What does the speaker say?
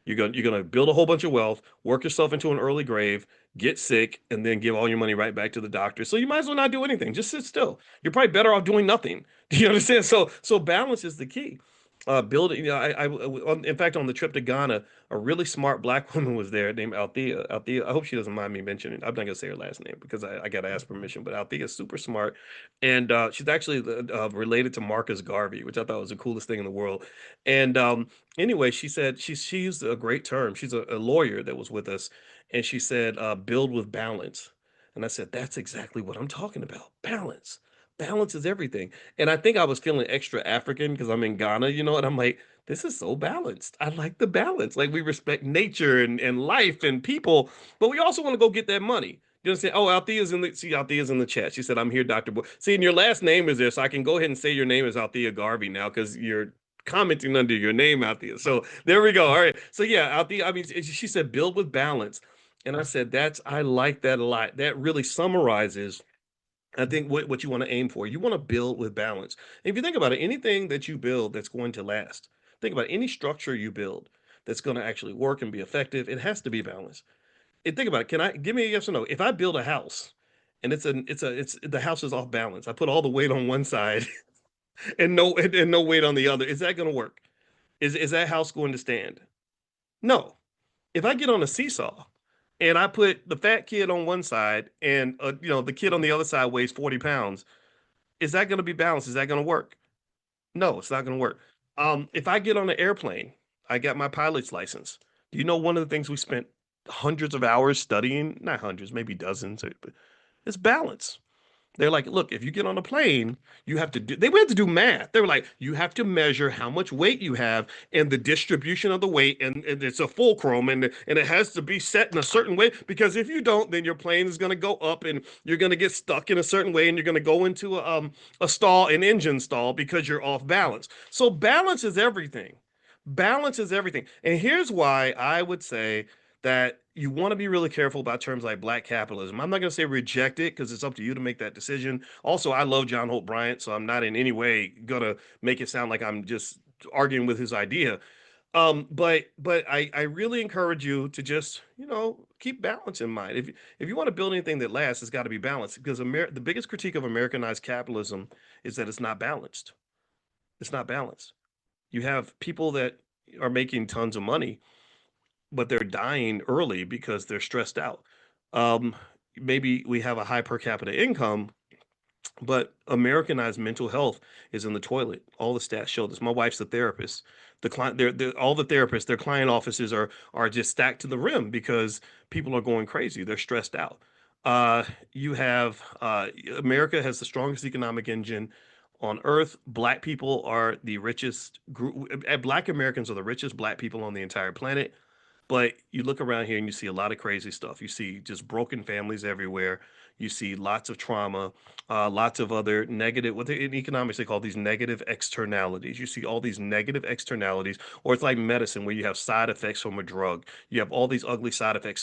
You're gonna build a whole bunch of wealth, work yourself into an early grave, get sick, and then give all your money right back to the doctor. So you might as well not do anything. Just sit still. You're probably better off doing nothing. Do you understand? So balance is the key. Building, in fact, on the trip to Ghana, a really smart black woman was there named Althea. Althea, I hope she doesn't mind me mentioning. I'm not gonna say her last name because I got to ask permission. But Althea is super smart, and she's actually related to Marcus Garvey, which I thought was the coolest thing in the world. And anyway, she said she used a great term. She's a lawyer that was with us, and she said, "Build with balance." And I said, "That's exactly what I'm talking about. Balance. Balance is everything." And I think I was feeling extra African because I'm in Ghana, and I'm like, "This is so balanced. I like the balance. Like we respect nature and life and people, but we also want to go get that money." You know what I'm saying? Oh, Althea's in the chat. She said, "I'm here, Dr. Boy." See, and your last name is there, so I can go ahead and say your name is Althea Garvey now because you're commenting under your name out there. So there we go. All right. So yeah, out there, I mean, she said build with balance. And I said, I like that a lot. That really summarizes, I think, what you want to aim for. You want to build with balance. And if you think about it, anything that you build that's going to last, think about any structure you build that's going to actually work and be effective, it has to be balanced. And think about it. Can I give me a yes or no? If I build a house and it's the house is off balance, I put all the weight on one side and no weight on the other, is that going to work? Is that house going to stand? No. If I get on a seesaw and I put the fat kid on one side and the kid on the other side weighs 40 pounds, is that going to be balanced? Is that going to work? No, it's not going to work. If I get on an airplane, I got my pilot's license. Do you know one of the things we spent hundreds of hours studying? Not hundreds, maybe dozens. But it's balance. They're like, look, if you get on a plane, you have to do, they had to do math. They were like, you have to measure how much weight you have and the distribution of the weight. And it's a fulcrum and it has to be set in a certain way because if you don't, then your plane is going to go up and you're going to get stuck in a certain way and you're going to go into a stall, an engine stall because you're off balance. So balance is everything. Balance is everything. And here's why I would say that you want to be really careful about terms like black capitalism. I'm not going to say reject it because it's up to you to make that decision. Also, I love John Holt Bryant, so I'm not in any way going to make it sound like I'm just arguing with his idea. But I really encourage you to just keep balance in mind. If you want to build anything that lasts, it's got to be balanced because the biggest critique of Americanized capitalism is that it's not balanced. It's not balanced. You have people that are making tons of money but they're dying early because they're stressed out. Um, Maybe we have a high per capita income, but Americanized mental health is in the toilet. All the stats show this. My wife's a therapist. The client, all the therapists, their client offices are just stacked to the rim because people are going crazy. They're stressed out. You have America has the strongest economic engine on earth. Black people are the richest group. Black Americans are the richest black people on the entire planet. But you look around here and you see a lot of crazy stuff. You see just broken families everywhere. You see lots of trauma, lots of other negative, in economics they call these negative externalities. You see all these negative externalities, or it's like medicine where you have side effects from a drug. You have all these ugly side effects